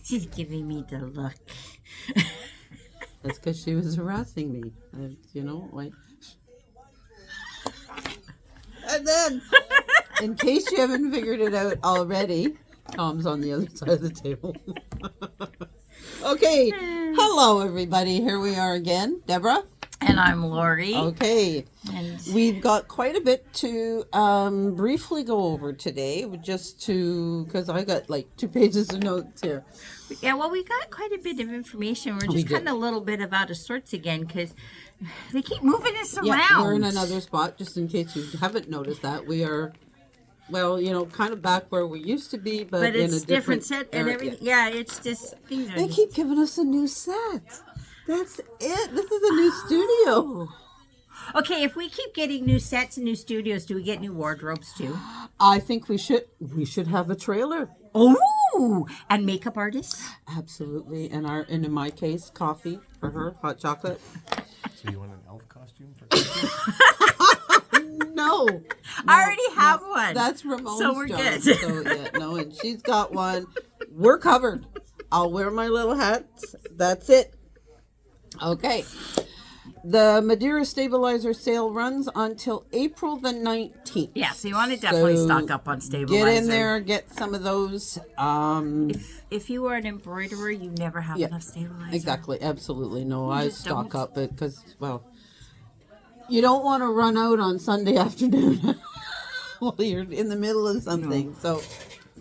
She's giving me the look. That's because she was harassing me. You know, like. And then, in case you haven't figured it out already, Tom's on the other side of the table. Okay. Hello, everybody. Here we are again. Deborah. And I'm Lori. Okay. And We've got quite a bit to briefly go over today, because I got like 2 pages of notes here. yeah, well, we got quite a bit of information. We're just kind of a little bit of out of sorts again because they keep moving us around. Yeah, we're in another spot, just in case you haven't noticed that. We are, well, you know, kind of back where we used to be, but in it's a different set area. and everything. Yeah, it's just things are. They keep giving us a new set. That's it. This is a new studio. Okay, if we keep getting new sets and new studios, do we get new wardrobes too? I think we should have a trailer. Oh, and makeup artists? Absolutely. And in my case, coffee for her, hot chocolate. So you want an elf costume for Christmas? No. I already have one. That's Ramon's So we're job. good. So yeah, no, and she's got one. We're covered. I'll wear my little hats. That's it. Okay. The Madeira Stabilizer sale runs until April the 19th. Yeah, so you want to definitely stock up on stabilizer. Get in there, get some of those. If you are an embroiderer, you never have enough stabilizer. Exactly, absolutely. No, I just stock don't. up because, well, you don't want to run out on Sunday afternoon while you're in the middle of something. No. So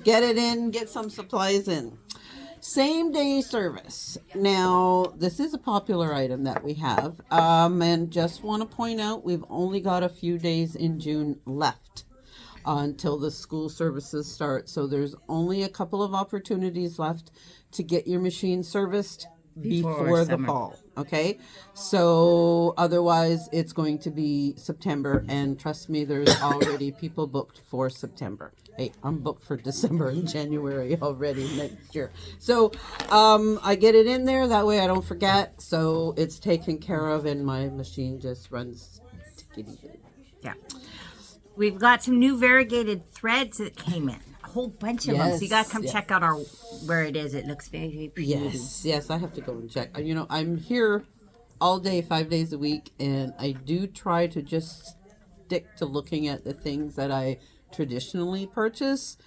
get it in, get some supplies in. Same day service. Now, this is a popular item that we have. And just want to point out, we've only got a few days in June left until the school services start. So there's only a couple of opportunities left to get your machine serviced before the fall. Okay? So otherwise, it's going to be September. And trust me, there's already people booked for September. Hey, I'm booked for December and January already next year. So I get it in there. That way I don't forget. So it's taken care of and my machine just runs tickety-bitty. Yeah. We've got some new variegated threads that came in. A whole bunch of them. So you got to come check out where it is. It looks very, very pretty. Yes, I have to go and check. You know, I'm here all day, 5 days a week, and I do try to just stick to looking at the things that I traditionally purchase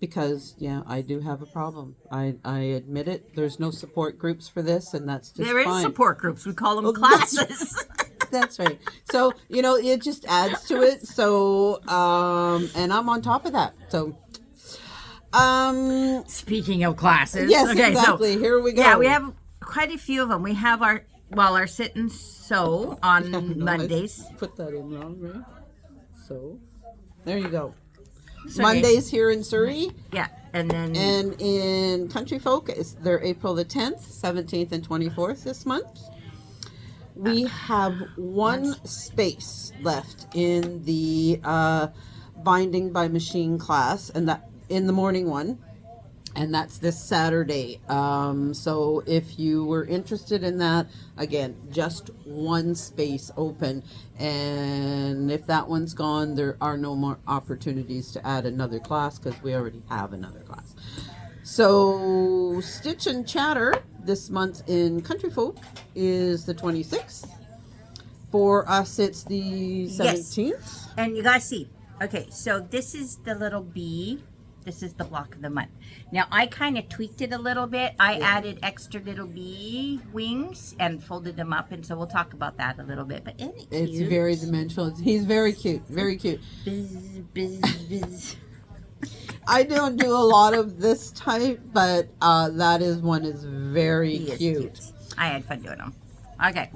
because I do have a problem. I admit it. There's no support groups for this, and that's just There fine. is support groups. We call them classes. That's right. So, you know, it just adds to it. So, and I'm on top of that. So, speaking of classes. yes, okay, exactly. So, here we go. Yeah, we have quite a few of them. We have our sit and sew on Mondays. I put that in wrong, right? So, there you go. Surrey. Mondays here in Surrey. Yeah, and then... And in Country Folk, they're April the 10th, 17th, and 24th this month. We have one space left in the binding by machine class, and that in the morning one, and that's this Saturday. So if you were interested in that, again, just one space open, and if that one's gone, there are no more opportunities to add another class because we already have another class. So Stitch and Chatter this month in Country Folk is the 26th. For us, it's the 17th. Yes. And you guys see, okay, so this is the little bee. This is the block of the month. Now, I kind of tweaked it a little bit. I added extra little bee wings and folded them up, and so we'll talk about that a little bit. But isn't it cute? It's very dimensional. He's very cute. Very cute. Biz, biz, biz. I don't do a lot of this type, but that one is very He is cute. I had fun doing them. Okay.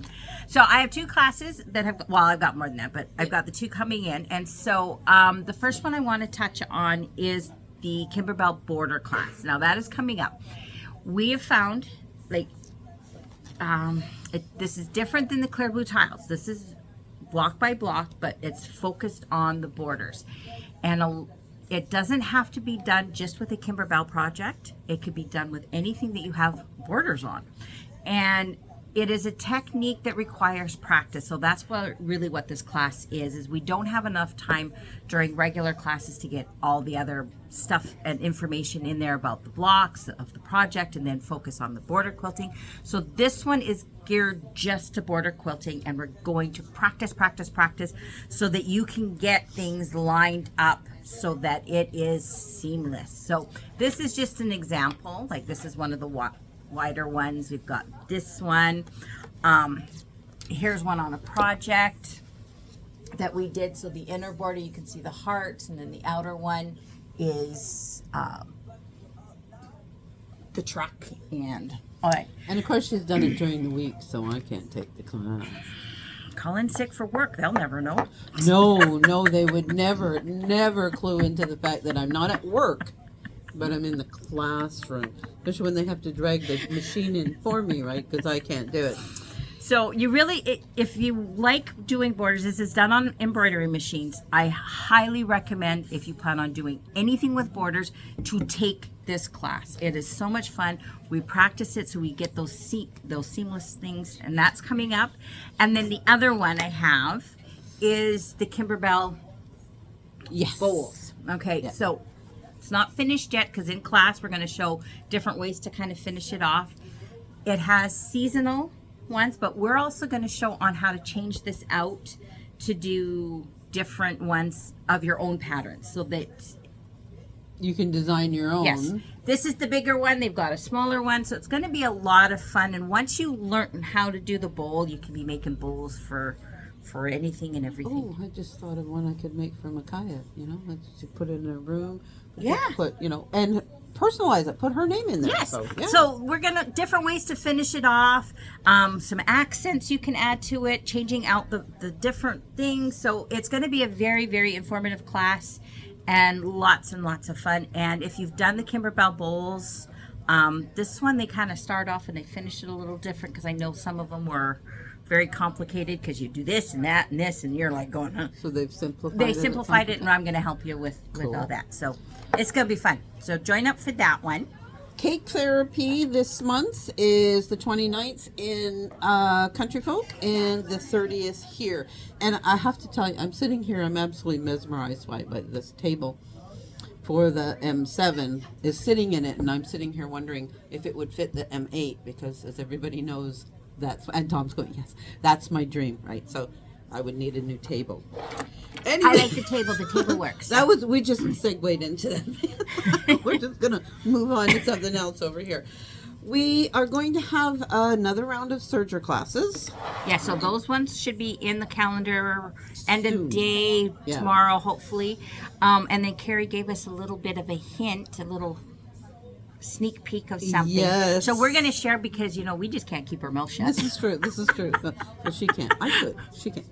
So I have 2 classes that have, well, I've got more than that, but I've got the 2 coming in. And so the first one I want to touch on is the Kimberbell Border class. Now that is coming up. We have found, like, this is different than the clear blue tiles. This is block by block, but it's focused on the borders. And it doesn't have to be done just with a Kimberbell project. It could be done with anything that you have borders on. And it is a technique that requires practice. So that's what this class is we don't have enough time during regular classes to get all the other stuff and information in there about the blocks of the project and then focus on the border quilting. So this one is geared just to border quilting, and we're going to practice so that you can get things lined up so that it is seamless. So this is just an example. Like, this is one of the wider ones. We've got this one. Here's one on a project that we did. So the inner border, you can see the hearts, and then the outer one is the truck. And all right, And of course, she's done it during the week, so I can't take the class. call in sick for work. They'll never know. No, they would never clue into the fact that I'm not at work, but I'm in the classroom. Especially when they have to drag the machine in for me, right? Because I can't do it. So you really, if you like doing borders, this is done on embroidery machines. I highly recommend, if you plan on doing anything with borders, to take this class. It is so much fun. We practice it so we get those seamless things, and that's coming up. And then the other one I have is the Kimberbell Yes. bowls. Okay, Yeah. so it's not finished yet because in class we're going to show different ways to kind of finish it off. It has seasonal ones, but we're also going to show on how to change this out to do different ones of your own patterns, so that You can design your own. yes, this is the bigger one. They've got a smaller one, so it's going to be a lot of fun. And once you learn how to do the bowl, you can be making bowls for anything and everything. Oh, I just thought of one I could make for Micaiah. You know, let's put it in a room. Yeah. Put and personalize it. Put her name in there. Yes. So, yeah. So we're gonna different ways to finish it off. Some accents you can add to it, changing out the different things. So it's gonna be a very, very informative class and lots of fun. And if you've done the Kimberbell bowls, this one they kind of start off and they finish it a little different, because I know some of them were very complicated because you do this and that and this, and you're like going, huh? So they've simplified They it. simplified it, and I'm going to help you with Cool. all that. So it's going to be fun. So join up for that one. Cake therapy this month is the 29th in Country Folk and the 30th here. And I have to tell you, I'm sitting here, I'm absolutely mesmerized by this table for the M7 is sitting in it, and I'm sitting here wondering if it would fit the M8, because as everybody knows, and Tom's going, yes, that's my dream, right? So I would need a new table. Anyway. I like the table. The table works. We just segued into that. We're just going to move on to something else over here. We are going to have another round of Serger classes. Yeah, so those ones should be in the calendar end Soon. of day Yeah. tomorrow, hopefully. And then Carrie gave us a little bit of a hint, a little sneak peek of something. Yes. So we're going to share because, we just can't keep our mouth shut. This is true. Well, she can't. I could. She can't.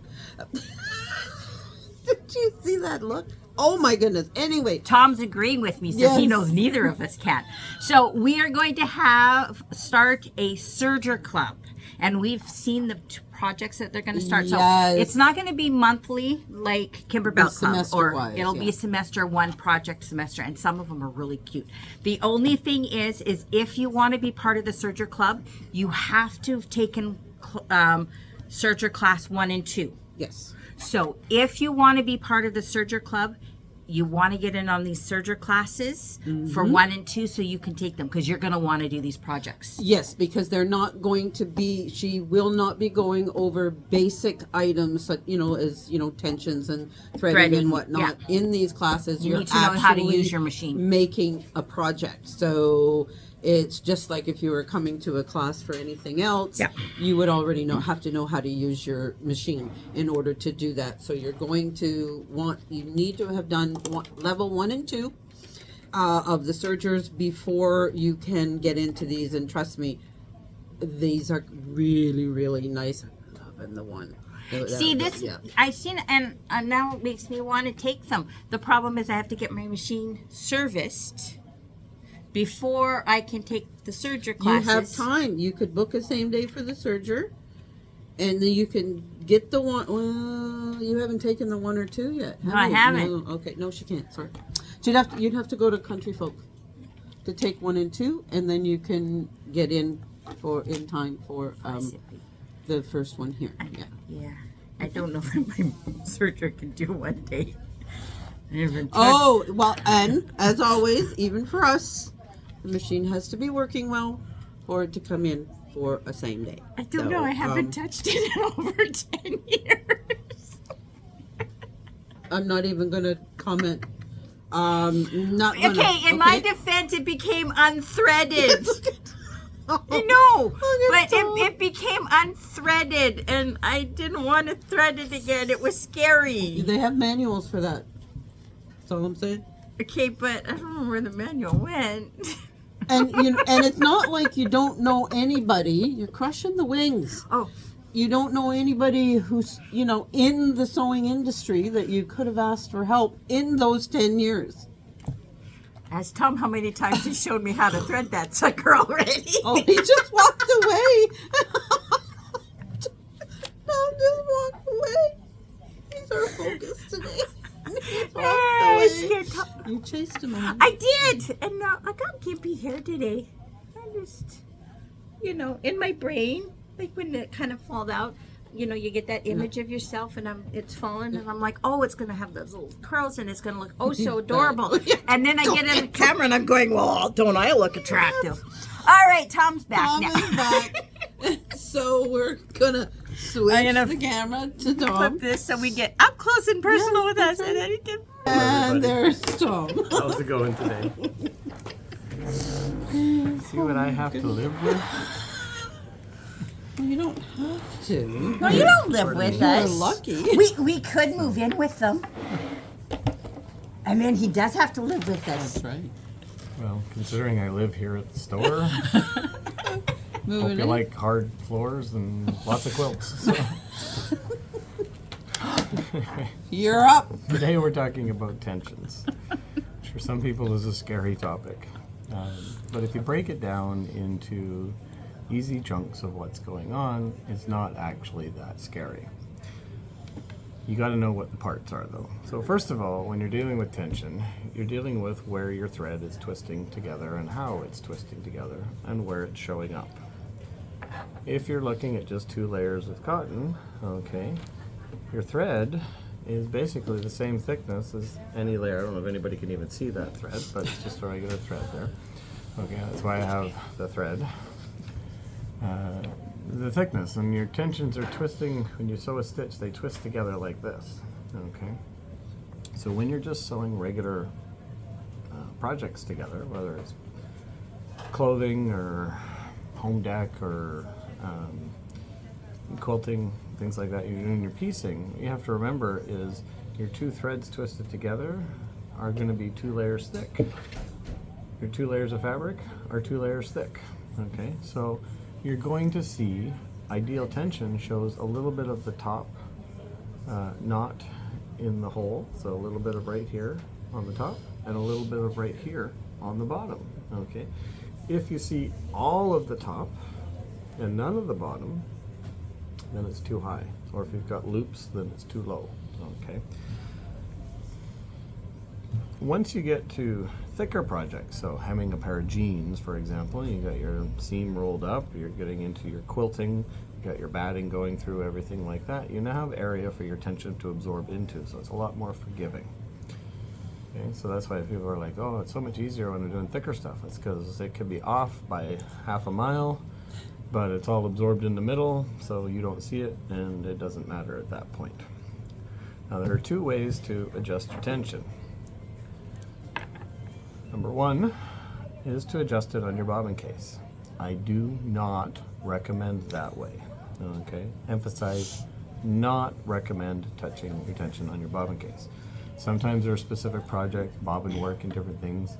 Did you see that look? Oh my goodness. Anyway, Tom's agreeing with me, so he Yes. knows neither of us can. So we are going to start a Serger Club, and we've seen the projects that they're going to start. Yes. So it's not going to be monthly like Kimberbell Club, or semester-wise, it'll be yeah. a semester, one project semester, and some of them are really cute. The only thing is if you want to be part of the Serger Club, you have to have taken Serger Class 1 and 2. yes. So if you want to be part of the Serger Club, you want to get in on these Serger classes for 1 and 2 so you can take them, because you're going to want to do these projects. Yes, because they're not going to be, she will not be going over basic items, like, as, tensions and threading and whatnot. In these classes, You you're need to know how to actually use your machine. making a project. So it's just like if you were coming to a class for anything else, Yeah. you would already have to know how to use your machine in order to do that. So you're going to you need to have done level 1 and 2 of the Sergers before you can get into these. And trust me, these are really, really nice. I'm loving the one. See, this, Yeah. I've seen it, and now it makes me want to take them. The problem is I have to get my machine serviced before I can take the Serger classes. You have time. You could book a same day for the Serger, and then you can get the one. Well, you haven't taken the 1 or 2 yet. No, I you? haven't. No, okay, no, she can't. Sorry. So you'd have to go to Country Folk to take 1 and 2, and then you can get in for in time for the first one here. Yeah. Yeah. I don't know if my surgery can do one day. I haven't tried. Oh, well, and as always, even for us, the machine has to be working well for it to come in for a same day. I don't know. I haven't touched it in over 10 years. I'm not even going to comment. Not gonna, Okay, in my defense, it became unthreaded. I know, but it became unthreaded, and I didn't want to thread it again. It was scary. They have manuals for that. That's all I'm saying. Okay, but I don't know where the manual went. And and it's not like you don't know anybody. You're crushing the wings. Oh, You don't know anybody who's in the sewing industry that you could have asked for help in those 10 years. ask Tom how many times he showed me how to thread that sucker already. Oh, he just walked away. Tom just walked away. He's our focus today. He's walked I away. was scared Tom. You chased him. Huh? I did, and I got gimpy hair today. I just, in my brain, like when it kind of falls out, you get that image of yourself, and it's fallen, and I'm like, oh, it's gonna have those little curls, and it's gonna look oh so adorable. And then I get in the camera, and I'm going, well, don't I look attractive? All right, Tom's back Tom now. is back. So we're gonna switch I'm gonna the camera to Flip Tom. this so we get up close and personal with us, and then you can. And there's Tom. How's it going today? See what I have to live with? You don't have to. No, you don't live with You're us. lucky. We could move in with them. I mean, he does have to live with us. That's right. Well, considering I live here at the store, hope Moving you in. like hard floors and lots of quilts. So. You're up. Today we're talking about tensions, which for some people is a scary topic. But if you break it down into easy chunks of what's going on, it's not actually that scary. You got to know what the parts are though. So first of all, when you're dealing with tension, you're dealing with where your thread is twisting together and how it's twisting together and where it's showing up. If you're looking at just 2 layers of cotton, okay, your thread is basically the same thickness as any layer. I don't know if anybody can even see that thread, but it's just a regular thread there. Okay, that's why I have the thread. The thickness, and your tensions are twisting. When you sew a stitch, they twist together like this. Okay, so when you're just sewing regular projects together, whether it's clothing or home deck or quilting, things like that, you're doing your piecing, what you have to remember is your 2 threads twisted together are going to be 2 layers thick. Your 2 layers of fabric are 2 layers thick. Okay, so you're going to see ideal tension shows a little bit of the top knot in the hole, so a little bit of right here on the top and a little bit of right here on the bottom. Okay, if you see all of the top and none of the bottom, then it's too high, or if you've got loops, then it's too low. Okay, once you get to thicker projects, so hemming a pair of jeans, for example, you got your seam rolled up, you're getting into your quilting, you got your batting going through, everything like that, you now have area for your tension to absorb into, so it's a lot more forgiving. Okay, so that's why people are like, oh, it's so much easier when they're doing thicker stuff. It's because it could be off by half a mile, but it's all absorbed in the middle, so you don't see it, and it doesn't matter at that point. Now, there are 2 ways to adjust your tension. Number 1 is to adjust it on your bobbin case. I do not recommend that way. Okay, emphasize, not recommend touching your tension on your bobbin case. Sometimes there are specific projects, bobbin work and different things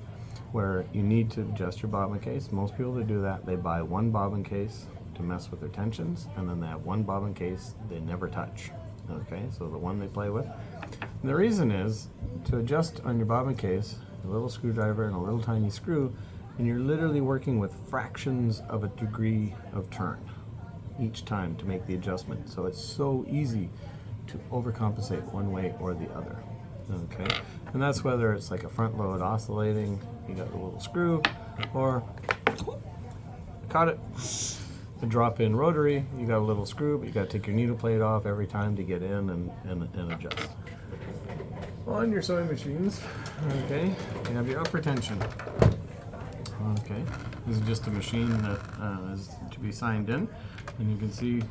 where you need to adjust your bobbin case. Most people that do that, they buy 1 bobbin case to mess with their tensions, and then they have 1 bobbin case they never touch. Okay, so the one they play with. And the reason is to adjust on your bobbin case, a little screwdriver and a little tiny screw, and you're literally working with fractions of a degree of turn each time to make the adjustment. So it's so easy to overcompensate one way or the other. Okay, and that's whether it's like a front load oscillating, you got a little screw, or caught it. the drop-in rotary, you got a little screw, but you got to take your needle plate off every time to get in and adjust. On your sewing machines, okay, you have your upper tension. Okay, this is just a machine that is to be signed in, and you can see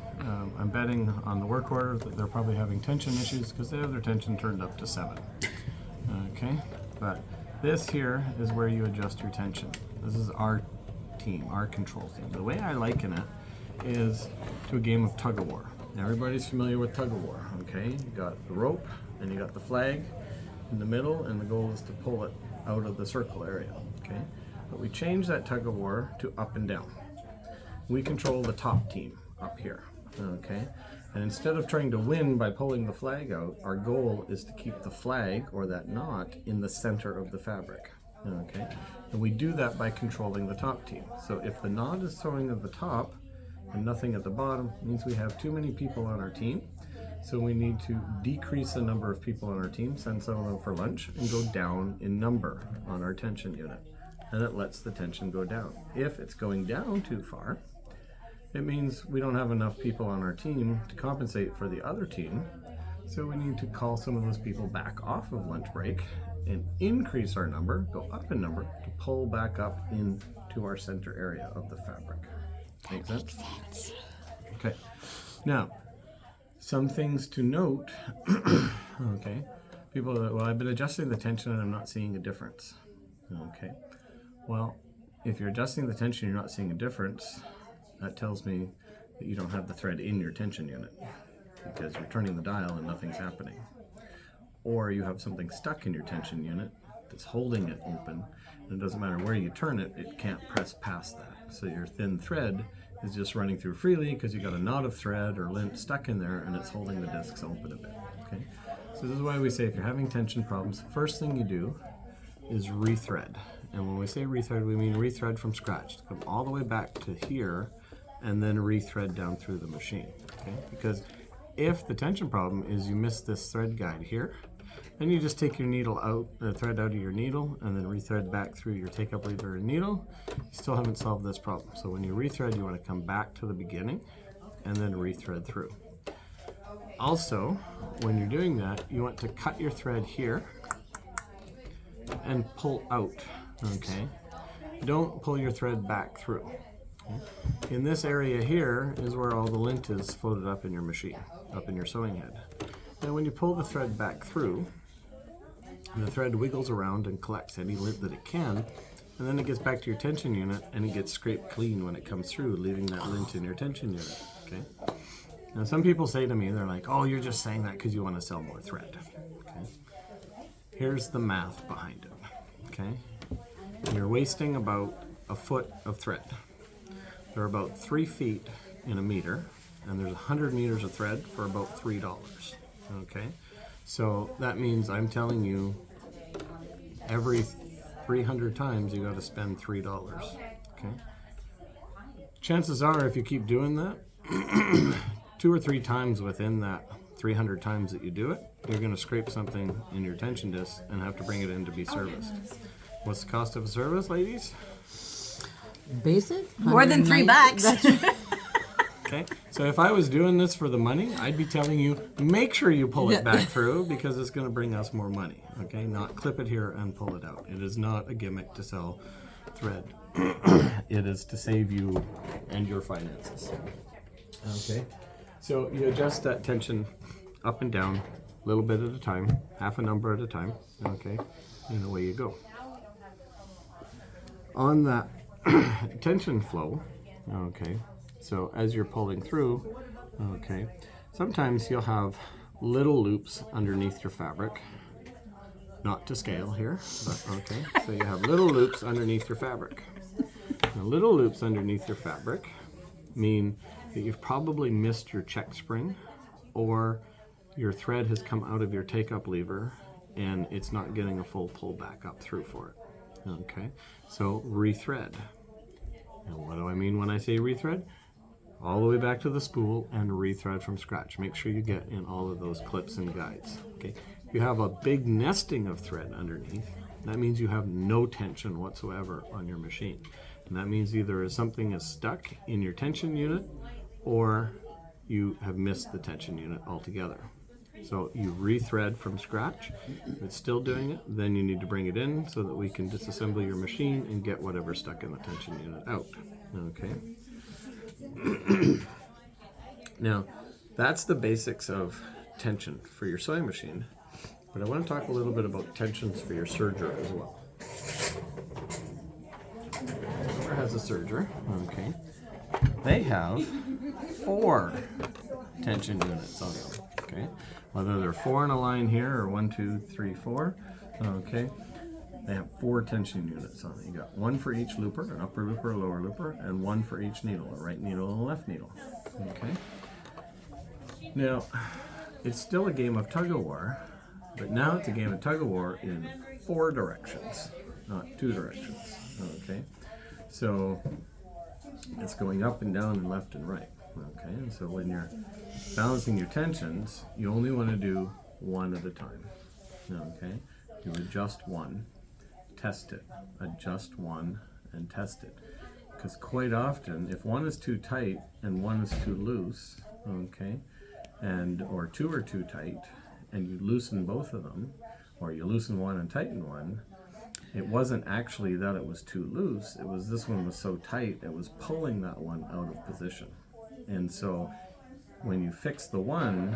I'm betting on the work order that they're probably having tension issues because they have their tension turned up to 7. Okay, but this here is where you adjust your tension. This is our team, our control team. The way I liken it is to a game of tug of war. Everybody's familiar with tug of war, okay? You got the rope and you got the flag in the middle, and the goal is to pull it out of the circle area, okay? But we change that tug of war to up and down. We control the top team up here, okay? And instead of trying to win by pulling the flag out, our goal is to keep the flag, or that knot, in the center of the fabric, okay? And we do that by controlling the top team. So if the knot is sewing at the top and nothing at the bottom, it means we have too many people on our team. So we need to decrease the number of people on our team, send some of them for lunch, and go down in number on our tension unit. And it lets the tension go down. If it's going down too far, it means we don't have enough people on our team to compensate for the other team. So we need to call some of those people back off of lunch break and increase our number, go up in number, to pull back up into our center area of the fabric. Make sense? Okay. Now, some things to note. Okay. People are like, well, I've been adjusting the tension and I'm not seeing a difference. Okay. Well, if you're adjusting the tension and you're not seeing a difference, that tells me that you don't have the thread in your tension unit, because you're turning the dial and nothing's happening. Or you have something stuck in your tension unit that's holding it open, and it doesn't matter where you turn it, it can't press past that. So your thin thread is just running through freely because you got a knot of thread or lint stuck in there and it's holding the discs open a bit. Okay, so this is why we say if you're having tension problems, first thing you do is rethread. And when we say rethread, we mean rethread from scratch. Come all the way back to here and then rethread down through the machine. Okay? Because if the tension problem is you miss this thread guide here, then you just take your needle out, the thread out of your needle, and then rethread back through your take-up lever and needle. You still haven't solved this problem. So when you rethread, you want to come back to the beginning and then rethread through. Also, when you're doing that, you want to cut your thread here and pull out. Okay, don't pull your thread back through. Okay? In this area here is where all the lint is floated up in your machine, up in your sewing head. And when you pull the thread back through, the thread wiggles around and collects any lint that it can, and then it gets back to your tension unit and it gets scraped clean when it comes through, leaving that lint in your tension unit. Okay. Now some people say to me, they're like, oh, you're just saying that because you want to sell more thread. Okay. Here's the math behind it. Okay. You're wasting about a foot of thread. There are about 3 feet in a meter, and there's 100 meters of thread for about $3. Okay, so that means I'm telling you every 300 times you got to spend $3. Okay, chances are if you keep doing that 2 or 3 times within that 300 times that you do it, you're going to scrape something in your tension disc and have to bring it in to be serviced. What's the cost of a service, ladies? Basic? More than $3. Okay, so if I was doing this for the money, I'd be telling you, make sure you pull it back through because it's going to bring us more money. Okay, not clip it here and pull it out. It is not a gimmick to sell thread. It is to save you and your finances. Okay, so you adjust that tension up and down a little bit at a time, half a number at a time. Okay, and away you go. On that tension flow, okay, so as you're pulling through, okay, sometimes you'll have little loops underneath your fabric. Not to scale here, but okay. So you have little loops underneath your fabric. Now, little loops underneath your fabric mean that you've probably missed your check spring, or your thread has come out of your take-up lever and it's not getting a full pull back up through for it. Okay, so rethread. And what do I mean when I say rethread? All the way back to the spool and rethread from scratch. Make sure you get in all of those clips and guides. Okay, if you have a big nesting of thread underneath, that means you have no tension whatsoever on your machine. And that means either something is stuck in your tension unit or you have missed the tension unit altogether. So you rethread from scratch. If it's still doing it, then you need to bring it in so that we can disassemble your machine and get whatever's stuck in the tension unit out. Okay. Now, that's the basics of tension for your sewing machine. But I want to talk a little bit about tensions for your serger as well. Whoever has a serger, okay, they have 4 tension units on them, okay? Whether they're 4 in a line here or 1, 2, 3, 4, okay? They have 4 tension units on it. You got 1 for each looper, an upper looper, a lower looper, and 1 for each needle, a right needle and a left needle, okay? Now, it's still a game of tug-of-war, but now it's a game of tug-of-war in 4 directions, not 2 directions, okay? So it's going up and down and left and right, okay? And so when you're balancing your tensions, you only want to do 1 at a time, okay? You adjust 1, test it, adjust 1, and test it. Because quite often, if 1 is too tight and 1 is too loose, okay, or 2 are too tight, and you loosen both of them, or you loosen 1 and tighten 1, it wasn't actually that it was too loose, it was this one was so tight, it was pulling that one out of position. And so when you fix the one,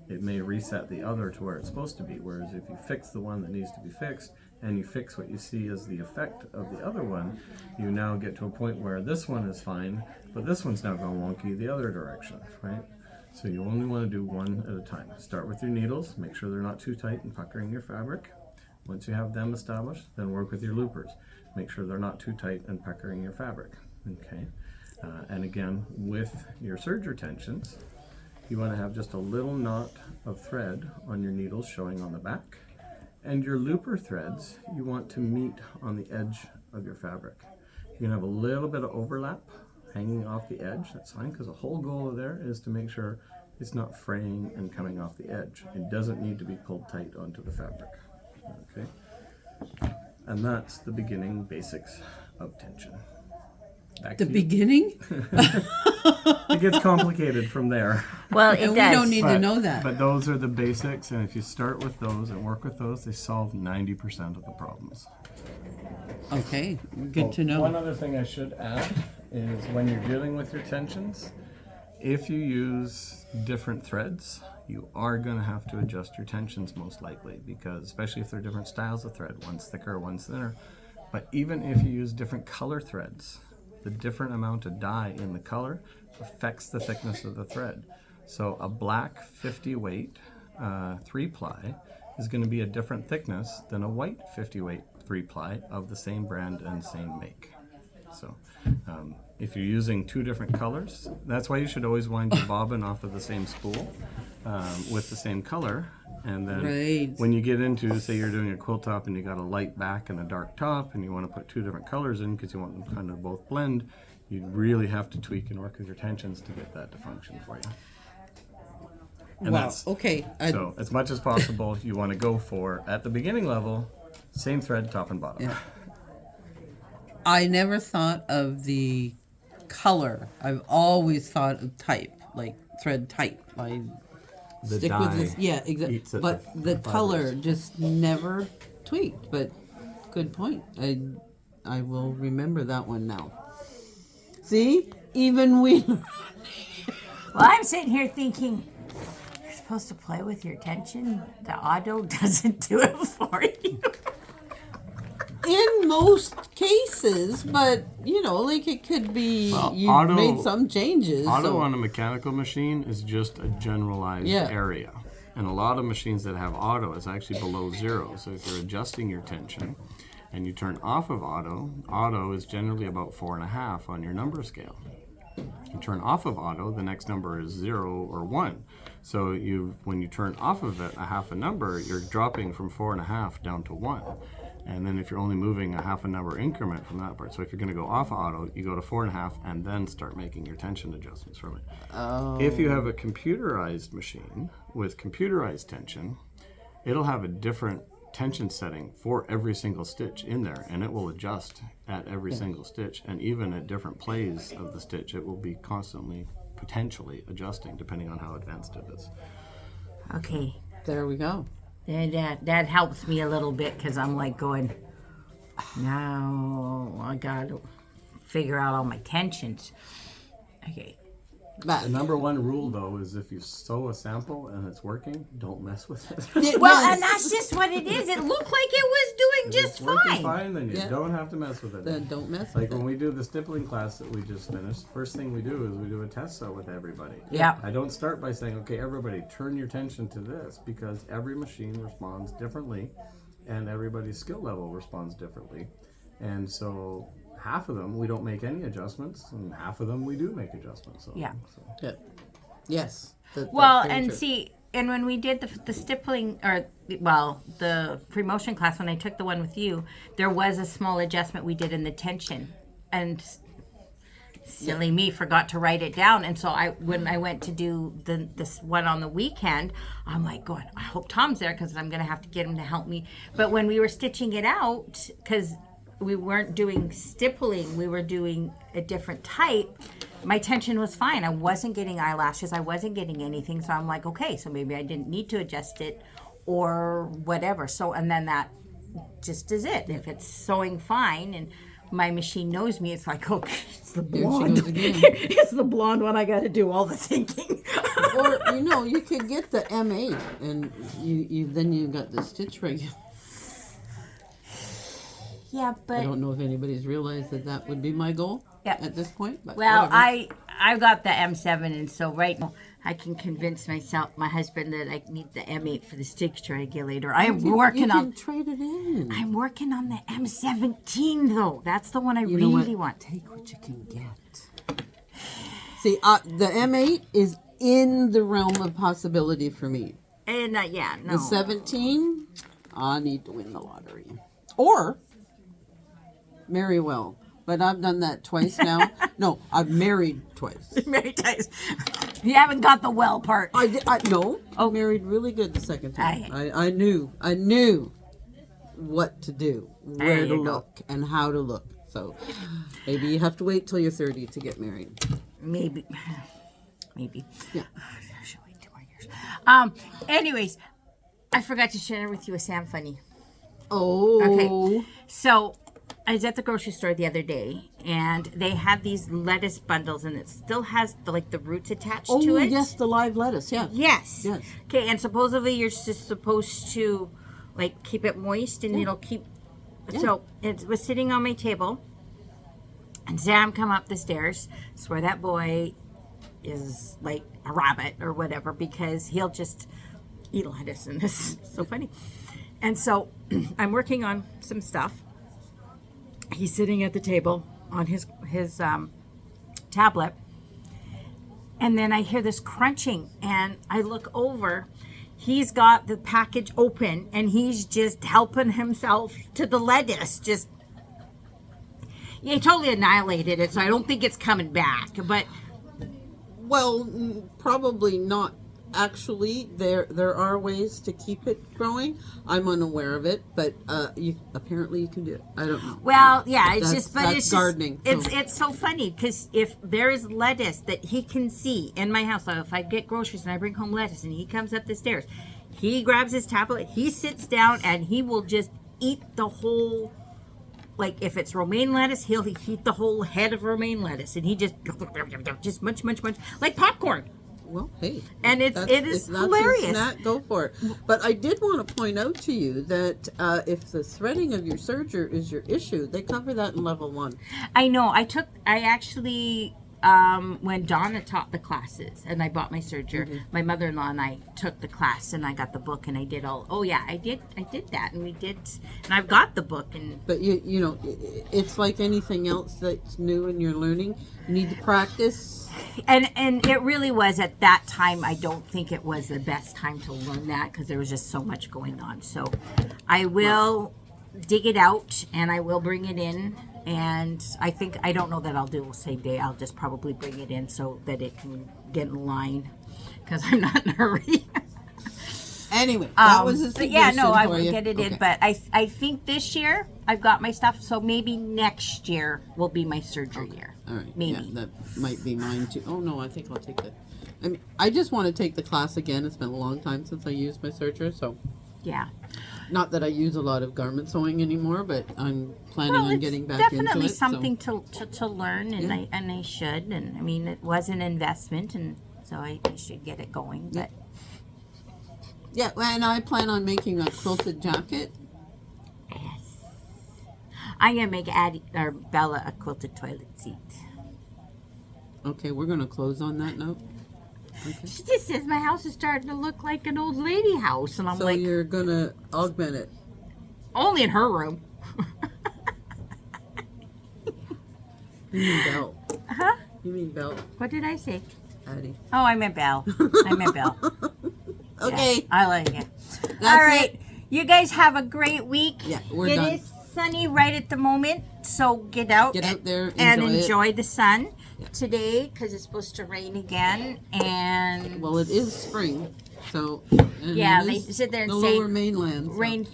it may reset the other to where it's supposed to be. Whereas if you fix the one that needs to be fixed, and you fix what you see as the effect of the other one, you now get to a point where this one is fine, but this one's now going wonky the other direction, right? So you only want to do 1 at a time. Start with your needles, make sure they're not too tight and puckering your fabric. Once you have them established, then work with your loopers. Make sure they're not too tight and puckering your fabric, okay? And again, with your serger tensions, you want to have just a little knot of thread on your needles showing on the back. And your looper threads, you want to meet on the edge of your fabric. You can have a little bit of overlap hanging off the edge, that's fine, because the whole goal of there is to make sure it's not fraying and coming off the edge. It doesn't need to be pulled tight onto the fabric, okay? And that's the beginning basics of tension. Back The to you. beginning? It gets complicated from there. Well, it And we does. don't need to know that. But those are the basics, and if you start with those and work with those, they solve 90% of the problems. Okay, good to know. One other thing I should add is when you're dealing with your tensions, if you use different threads, you are going to have to adjust your tensions most likely, because especially if they're different styles of thread, one's thicker, one's thinner. But even if you use different color threads, the different amount of dye in the color affects the thickness of the thread. So a black 50 weight 3-ply is going to be a different thickness than a white 50 weight 3-ply of the same brand and same make. So if you're using 2 different colors, that's why you should always wind your bobbin off of the same spool with the same color. And then Right. when you get into, say you're doing a quilt top and you got a light back and a dark top and you want to put 2 different colors in because you want them kind of both blend, you really have to tweak and work with your tensions to get that to function for you. And Wow, okay. So as much as possible, you want to go for, at the beginning level, same thread, top and bottom. Yeah. I never thought of the color. I've always thought of type, like thread type. I The stick with this. dye Yeah, eats exactly. at But the the color fibers. just never tweaked. But good point. I will remember that one now. See, even we. Well, I'm sitting here thinking, you're supposed to play with your tension. The auto doesn't do it for you. In most cases, but you know, like it could be Well, you auto- made some changes. Auto so- on a mechanical machine is just a generalized Yeah. area. And a lot of machines that have auto is actually below 0. So if you're adjusting your tension and you turn off of auto is generally about 4.5 on your number scale. You turn off of auto, the next number is 0 or 1. So when you turn off of it a half a number, you're dropping from 4.5 down to 1. And then if you're only moving a half a number increment from that part, so if you're going to go off auto, you go to 4.5 and then start making your tension adjustments from it. Oh. If you have a computerized machine with computerized tension, it'll have a different tension setting for every single stitch in there, and it will adjust at every single stitch, and even at different plays of the stitch, it will be constantly potentially adjusting depending on how advanced it is. Okay. There we go. And that helps me a little bit because I'm like going, now I got to figure out all my tensions. Okay. The number one rule, though, is if you sew a sample and it's working, don't mess with it. Well, Yes. and that's just what it is. It looked like it was doing If just it's working fine. then you Yeah. don't have to mess with it. Then don't mess Like with when it. we do the stippling class that we just finished, first thing we do is we do a test sew with everybody. Yeah. I don't start by saying, okay, everybody turn your attention to this, because every machine responds differently and everybody's skill level responds differently. And so half of them we don't make any adjustments, and half of them we do make adjustments. So, Yeah. Yeah. Yes. Well, that's very and true. see, and when we did the stippling, or, well, the pre-motion class, when I took the one with you, there was a small adjustment we did in the tension. And silly me forgot to write it down. And so when I went to do this one on the weekend, I'm like going, I hope Tom's there because I'm going to have to get him to help me. But when we were stitching it out, because we weren't doing stippling, we were doing a different type, my tension was fine. I wasn't getting eyelashes. I wasn't getting anything. So I'm like, okay, so maybe I didn't need to adjust it or whatever. So, and then that just is it. If it's sewing fine and my machine knows me, it's like, okay, it's the There she blonde. goes again. It's the blonde one. I got to do all the thinking. Or you could get the M8 and you then you got the stitch regular. Yeah, I but don't know if anybody's realized that would be my goal Yeah. at this point. But well, whatever. I got the M7, and so right now I can convince my husband that I need the M8 for the stitch triangulator. I am working you on. can trade it in. I'm working on the M17 though. That's the one I You know what? really want. Take what you can get. See, the M8 is in the realm of possibility for me. And yeah, no. The 17, I need to win the lottery. Or marry well. But I've done that twice now. No, I've married twice. Many times. You haven't got the well part. No, Oh. I married really good the second time. Aye. I knew what to do, There where to you go. look, and how to look. So maybe you have to wait till you're 30 to get married. Maybe. Yeah. I should wait 2 more years. Anyways, I forgot to share with you a Sam funny. Oh. Okay. So I was at the grocery store the other day, and they had these lettuce bundles, and it still has the roots attached Oh, to it. yes, the live lettuce. Yeah. Yes. Yes. Okay, and supposedly you're just supposed to keep it moist, and it'll keep. Yeah. So it was sitting on my table, and Sam come up the stairs. Swear that boy is like a rabbit or whatever, because he'll just eat lettuce, and this is so funny. And so I'm working on some stuff. He's sitting at the table on his tablet, and then I hear this crunching, and I look over. He's got the package open, and he's just helping himself to the lettuce. He totally annihilated it, so I don't think it's coming back. But Well, probably not. Actually, there are ways to keep it growing. I'm unaware of it, but apparently you can do it. I don't know. well, yeah, it's That's- just, but that's it's gardening, Just, so- it's so funny because if there is lettuce that he can see in my house, so if I get groceries and I bring home lettuce and he comes up the stairs, he grabs his tablet, he sits down, and he will just eat the whole. Like if it's romaine lettuce, he'll eat the whole head of romaine lettuce, and he just munch like popcorn. Well, hey, And it is if that's hilarious. your snack, go for it. But I did want to point out to you that if the threading of your serger is your issue, they cover that in level 1. I know. I actually, when Donna taught the classes and I bought my serger, my mother-in-law and I took the class, and I got the book, and I did I did that, and and I've got the book, and But you know, it's like anything else that's new and you're learning. You need to practice. and it really was at that time. I don't think it was the best time to learn that because there was just so much going on. So I will dig it out, and I will bring it in. And I don't know that I'll do the same day. I'll just probably bring it in so that it can get in line because I'm not in a hurry. Anyway, that was a but yeah, suggestion no, I for will you. get it in. Okay. But I think this year I've got my stuff, so maybe next year will be my surgery year. All right. Maybe. Yeah, that might be mine too. Oh no, I think I'll take the. I mean, I just want to take the class again. It's been a long time since I used my serger, so Yeah. not that I use a lot of garment sewing anymore, but I'm planning Well, on it's getting back into it. definitely so- something to learn, and I should. And I mean, it was an investment, and so I should get it going. But Yeah, and I plan on making a quilted jacket. I'm gonna make Addie or Bella a quilted toilet seat. Okay, we're gonna close on that note. Okay. She just says my house is starting to look like an old lady house, and I'm So like, you're gonna augment it. only in her room. You mean belt? Huh? You mean belt, What did I say? Addie? Oh, I meant Belle. I meant Belle. Okay. Yeah, I like it. That's All right. it. You guys have a great week. Yeah, we're It done. is sunny right at the moment, so get out, Get out there, and enjoy it. enjoy the sun Yeah. today because it's supposed to rain again. And Well, it is spring, so and Yeah, it they is sit there and the say lower mainland. So. rain.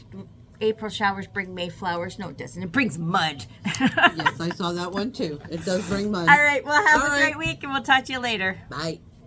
April showers bring May flowers. No, it doesn't. It brings mud. Yes, I saw that one too. It does bring mud. All right. Well, have All a right. great week, and we'll talk to you later. Bye.